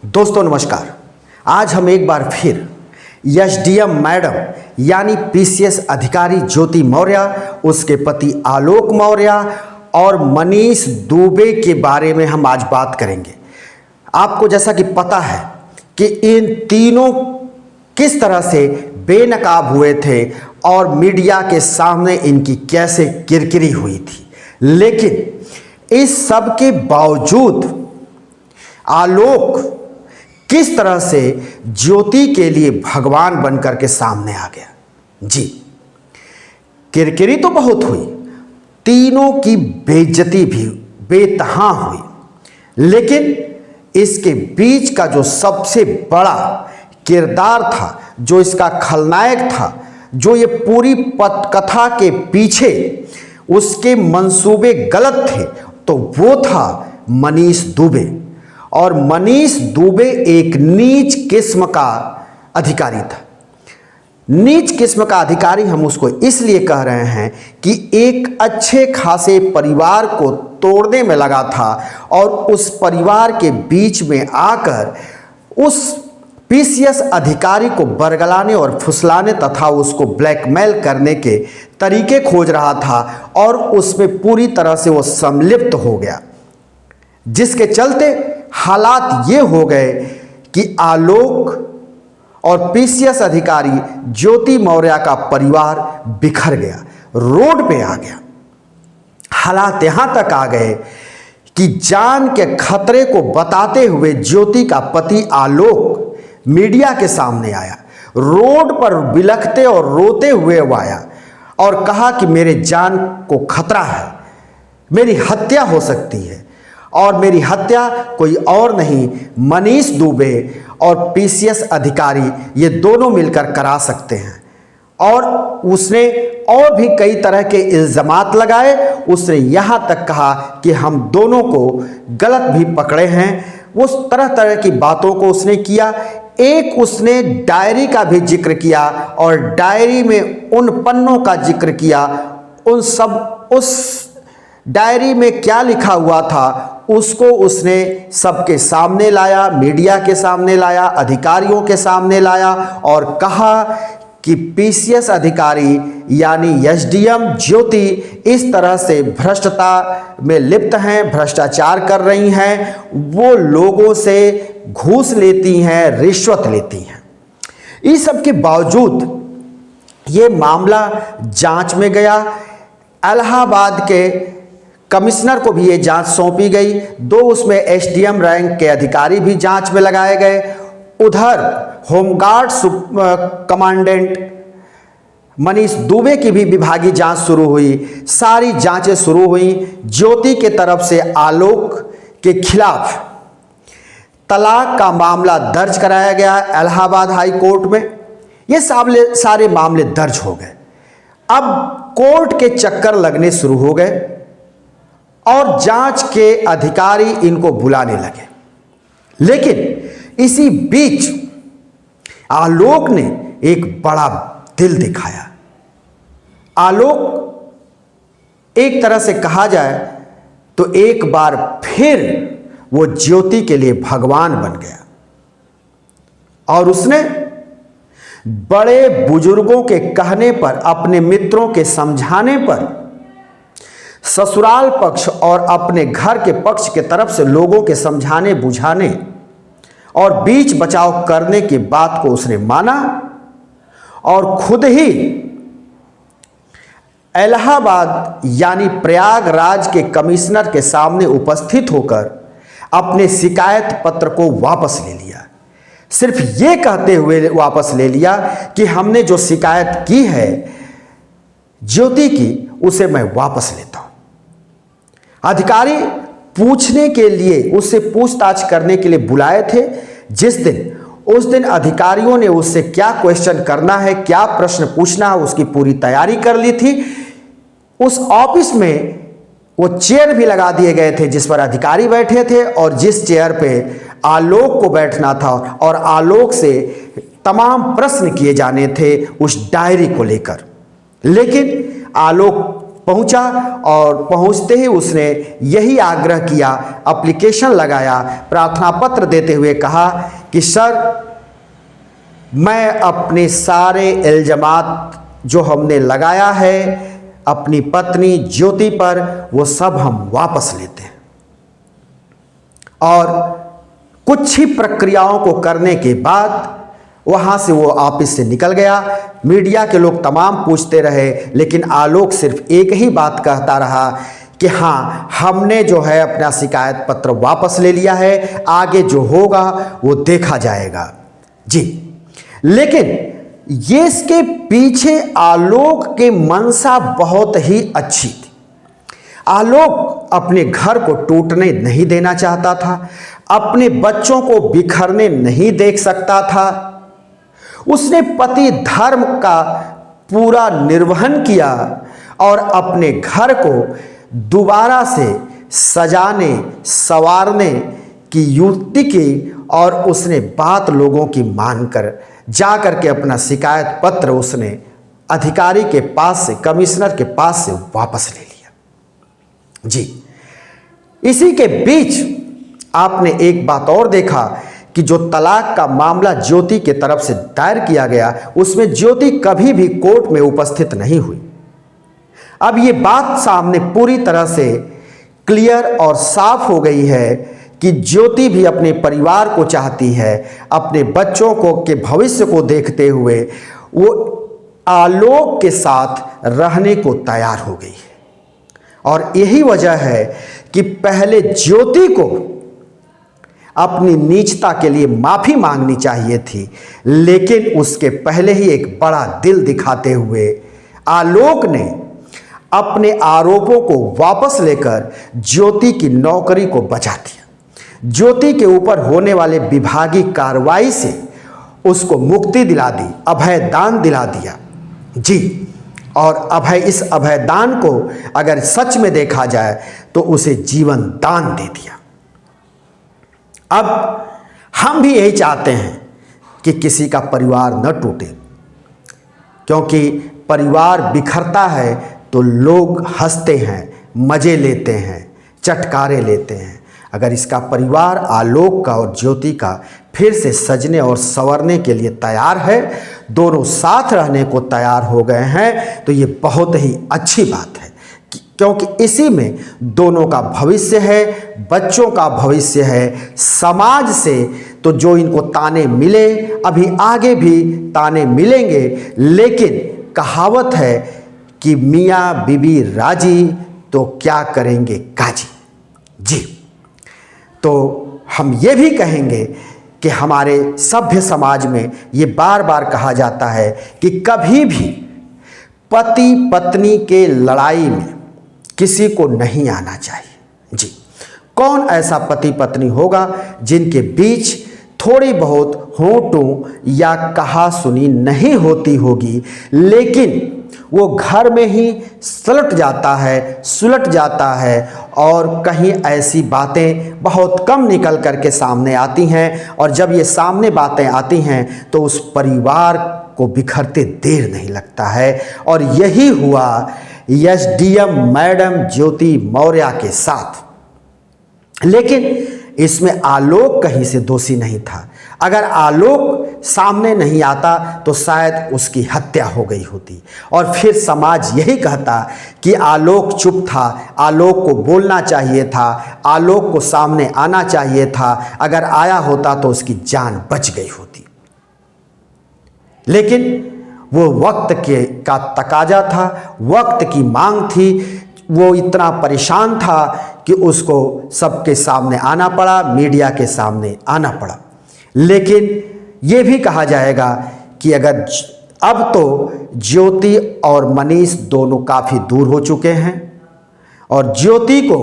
दोस्तों नमस्कार। आज हम एक बार फिर एसडीएम मैडम यानी पीसीएस अधिकारी ज्योति मौर्य, उसके पति आलोक मौर्य और मनीष दुबे के बारे में हम आज बात करेंगे। आपको जैसा कि पता है कि इन तीनों किस तरह से बेनकाब हुए थे और मीडिया के सामने इनकी कैसे किरकिरी हुई थी, लेकिन इस सब के बावजूद आलोक किस तरह से ज्योति के लिए भगवान बनकर के सामने आ गया। जी, किरकिरी तो बहुत हुई, तीनों की बेइज्जती भी बेतहा हुई, लेकिन इसके बीच का जो सबसे बड़ा किरदार था, जो इसका खलनायक था, जो ये पूरी पटकथा के पीछे उसके मंसूबे गलत थे, तो वो था मनीष दुबे। और मनीष दुबे एक नीच किस्म का अधिकारी था। नीच किस्म का अधिकारी हम उसको इसलिए कह रहे हैं कि एक अच्छे खासे परिवार को तोड़ने में लगा था और उस परिवार के बीच में आकर उस पीसीएस अधिकारी को बरगलाने और फुसलाने तथा उसको ब्लैकमेल करने के तरीके खोज रहा था और उसमें पूरी तरह से वो संलिप्त हो गया, जिसके चलते हालात ये हो गए कि आलोक और पीसीएस अधिकारी ज्योति मौर्य का परिवार बिखर गया, रोड पे आ गया। हालात यहां तक आ गए कि जान के खतरे को बताते हुए ज्योति का पति आलोक मीडिया के सामने आया, रोड पर बिलखते और रोते हुए वो आया और कहा कि मेरे जान को खतरा है, मेरी हत्या हो सकती है और मेरी हत्या कोई और नहीं मनीष दुबे और पीसीएस अधिकारी ये दोनों मिलकर करा सकते हैं। और उसने और भी कई तरह के इल्ज़ामात लगाए। उसने यहाँ तक कहा कि हम दोनों को गलत भी पकड़े हैं। उस तरह तरह की बातों को उसने किया। एक उसने डायरी का भी जिक्र किया और डायरी में उन पन्नों का जिक्र किया, उस डायरी में क्या लिखा हुआ था उसको उसने सबके सामने लाया, मीडिया के सामने लाया, अधिकारियों के सामने लाया और कहा कि पीसीएस अधिकारी यानी एसडीएम ज्योति इस तरह से भ्रष्टता में लिप्त हैं, भ्रष्टाचार कर रही हैं, वो लोगों से घूस लेती हैं, रिश्वत लेती हैं। इस सब के बावजूद ये मामला जांच में गया। इलाहाबाद के कमिश्नर को भी ये जांच सौंपी गई। दो उसमें एसडीएम रैंक के अधिकारी भी जांच में लगाए गए। उधर होमगार्ड कमांडेंट मनीष दुबे की भी विभागीय जांच शुरू हुई। सारी जांचें शुरू हुई। ज्योति के तरफ से आलोक के खिलाफ तलाक का मामला दर्ज कराया गया इलाहाबाद हाई कोर्ट में। ये सारे मामले दर्ज हो गए। अब कोर्ट के चक्कर लगने शुरू हो गए और जांच के अधिकारी इनको बुलाने लगे। लेकिन इसी बीच आलोक ने एक बड़ा दिल दिखाया। आलोक एक तरह से कहा जाए तो एक बार फिर वो ज्योति के लिए भगवान बन गया और उसने बड़े बुजुर्गों के कहने पर, अपने मित्रों के समझाने पर, ससुराल पक्ष और अपने घर के पक्ष के तरफ से लोगों के समझाने बुझाने और बीच बचाव करने की बात को उसने माना और खुद ही इलाहाबाद यानी प्रयागराज के कमिश्नर के सामने उपस्थित होकर अपने शिकायत पत्र को वापस ले लिया। सिर्फ ये कहते हुए वापस ले लिया कि हमने जो शिकायत की है ज्योति की, उसे मैं वापस लेता हूं। अधिकारी पूछने के लिए, उससे पूछताछ करने के लिए बुलाए थे। उस दिन अधिकारियों ने उससे क्या क्वेश्चन करना है, क्या प्रश्न पूछना है, उसकी पूरी तैयारी कर ली थी। उस ऑफिस में वो चेयर भी लगा दिए गए थे जिस पर अधिकारी बैठे थे और जिस चेयर पे आलोक को बैठना था और आलोक से तमाम प्रश्न किए जाने थे उस डायरी को लेकर। लेकिन आलोक पहुंचा और पहुंचते ही उसने यही आग्रह किया, एप्लीकेशन लगाया, प्रार्थना पत्र देते हुए कहा कि सर, मैं अपने सारे इल्ज़ामात जो हमने लगाया है अपनी पत्नी ज्योति पर, वो सब हम वापस लेते हैं। और कुछ ही प्रक्रियाओं को करने के बाद वहाँ से वो ऑफिस से निकल गया। मीडिया के लोग तमाम पूछते रहे, लेकिन आलोक सिर्फ एक ही बात कहता रहा कि हाँ, हमने जो है अपना शिकायत पत्र वापस ले लिया है, आगे जो होगा वो देखा जाएगा जी। लेकिन ये इसके पीछे आलोक के मंशा बहुत ही अच्छी थी। आलोक अपने घर को टूटने नहीं देना चाहता था, अपने बच्चों को बिखरने नहीं देख सकता था। उसने पति धर्म का पूरा निर्वहन किया और अपने घर को दोबारा से सजाने संवारने की युक्ति की, और उसने बात लोगों की मानकर जा करके अपना शिकायत पत्र उसने अधिकारी के पास से, कमिश्नर के पास से वापस ले लिया जी। इसी के बीच आपने एक बात और देखा कि जो तलाक का मामला ज्योति के तरफ से दायर किया गया, उसमें ज्योति कभी भी कोर्ट में उपस्थित नहीं हुई। अब ये बात सामने पूरी तरह से क्लियर और साफ हो गई है कि ज्योति भी अपने परिवार को चाहती है, अपने बच्चों को के भविष्य को देखते हुए वो आलोक के साथ रहने को तैयार हो गई है। और यही वजह है कि पहले ज्योति को अपनी नीचता के लिए माफ़ी मांगनी चाहिए थी, लेकिन उसके पहले ही एक बड़ा दिल दिखाते हुए आलोक ने अपने आरोपों को वापस लेकर ज्योति की नौकरी को बचा दिया। ज्योति के ऊपर होने वाले विभागीय कार्रवाई से उसको मुक्ति दिला दी, अभय दान दिला दिया जी। और इस अभय दान को अगर सच में देखा जाए तो उसे जीवन दान दे दिया। अब हम भी यही चाहते हैं कि किसी का परिवार न टूटे, क्योंकि परिवार बिखरता है तो लोग हंसते हैं, मज़े लेते हैं, चटकारे लेते हैं। अगर इसका परिवार आलोक का और ज्योति का फिर से सजने और संवरने के लिए तैयार है, दोनों साथ रहने को तैयार हो गए हैं, तो ये बहुत ही अच्छी बात है, क्योंकि इसी में दोनों का भविष्य है, बच्चों का भविष्य है। समाज से तो जो इनको ताने मिले, अभी आगे भी ताने मिलेंगे, लेकिन कहावत है कि मियाँ बीबी राजी तो क्या करेंगे काजी जी। तो हम ये भी कहेंगे कि हमारे सभ्य समाज में ये बार बार कहा जाता है कि कभी भी पति पत्नी के लड़ाई में किसी को नहीं आना चाहिए जी। कौन ऐसा पति पत्नी होगा जिनके बीच थोड़ी बहुत होंठों या कहा सुनी नहीं होती होगी, लेकिन वो घर में ही सुलट जाता है और कहीं ऐसी बातें बहुत कम निकल करके सामने आती हैं, और जब ये सामने बातें आती हैं तो उस परिवार को बिखरते देर नहीं लगता है। और यही हुआ एसडीएम मैडम ज्योति मौर्य के साथ। लेकिन इसमें आलोक कहीं से दोषी नहीं था। अगर आलोक सामने नहीं आता तो शायद उसकी हत्या हो गई होती, और फिर समाज यही कहता कि आलोक चुप था, आलोक को बोलना चाहिए था, आलोक को सामने आना चाहिए था, अगर आया होता तो उसकी जान बच गई होती। लेकिन वो वक्त का तकाजा था, वक्त की मांग थी, वो इतना परेशान था कि उसको सबके सामने आना पड़ा, मीडिया के सामने आना पड़ा। लेकिन ये भी कहा जाएगा कि अगर अब तो ज्योति और मनीष दोनों काफ़ी दूर हो चुके हैं और ज्योति को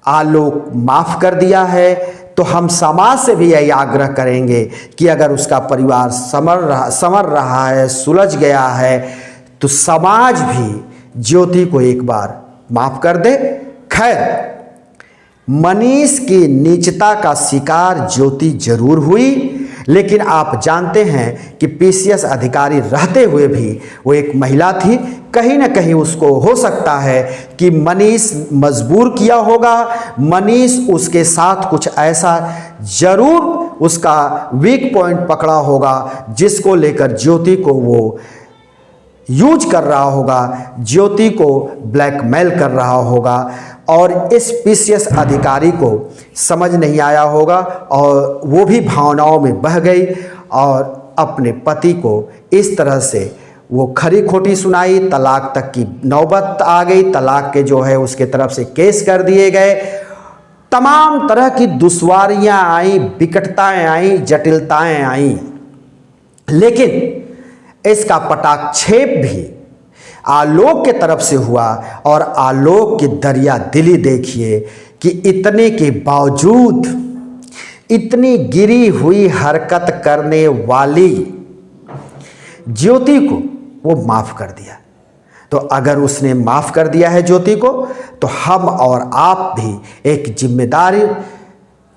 आलोक माफ़ कर दिया है, तो हम समाज से भी यही आग्रह करेंगे कि अगर उसका परिवार संवर रहा है, सुलझ गया है, तो समाज भी ज्योति को एक बार माफ़ कर दे। खैर, मनीष की नीचता का शिकार ज्योति जरूर हुई, लेकिन आप जानते हैं कि पीसीएस अधिकारी रहते हुए भी वो एक महिला थी। कहीं ना कहीं उसको हो सकता है कि मनीष मजबूर किया होगा, मनीष उसके साथ कुछ ऐसा जरूर उसका वीक पॉइंट पकड़ा होगा जिसको लेकर ज्योति को वो यूज कर रहा होगा, ज्योति को ब्लैकमेल कर रहा होगा और इस पीसीएस अधिकारी को समझ नहीं आया होगा और वो भी भावनाओं में बह गई और अपने पति को इस तरह से वो खरी खोटी सुनाई, तलाक तक की नौबत आ गई, तलाक के जो है उसके तरफ से केस कर दिए गए, तमाम तरह की दुश्वारियां आई, विकटताएं आई, जटिलताएं आई। लेकिन इसका पटाक्षेप भी आलोक के तरफ से हुआ और आलोक की दरिया दिली देखिए कि इतने के बावजूद इतनी गिरी हुई हरकत करने वाली ज्योति को वो माफ कर दिया। तो अगर उसने माफ कर दिया है ज्योति को, तो हम और आप भी एक जिम्मेदार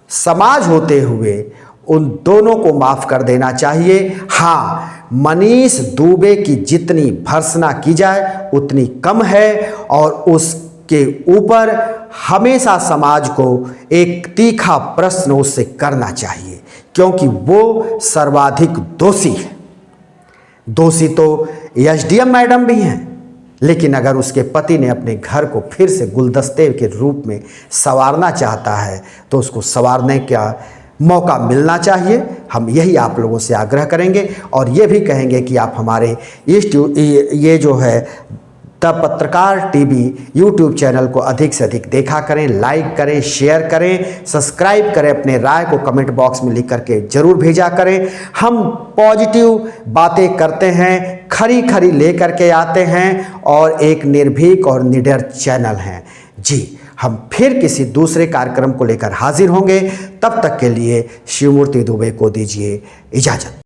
समाज होते हुए उन दोनों को माफ कर देना चाहिए। हाँ, मनीष दुबे की जितनी भर्त्सना की जाए उतनी कम है और उसके ऊपर हमेशा समाज को एक तीखा प्रश्न उससे करना चाहिए, क्योंकि वो सर्वाधिक दोषी है। दोषी तो एसडीएम मैडम भी हैं, लेकिन अगर उसके पति ने अपने घर को फिर से गुलदस्ते के रूप में संवारना चाहता है तो उसको संवारने का मौका मिलना चाहिए। हम यही आप लोगों से आग्रह करेंगे और ये भी कहेंगे कि आप हमारे ये जो है द पत्रकार टीवी यूट्यूब चैनल को अधिक से अधिक देखा करें, लाइक करें, शेयर करें, सब्सक्राइब करें, अपने राय को कमेंट बॉक्स में लिख करके ज़रूर भेजा करें। हम पॉजिटिव बातें करते हैं, खरी खरी ले करके आते हैं और एक निर्भीक और निडर चैनल हैं। जी, हम फिर किसी दूसरे कार्यक्रम को लेकर हाजिर होंगे। तब तक के लिए शिवमूर्ति दुबे को दीजिए इजाज़त।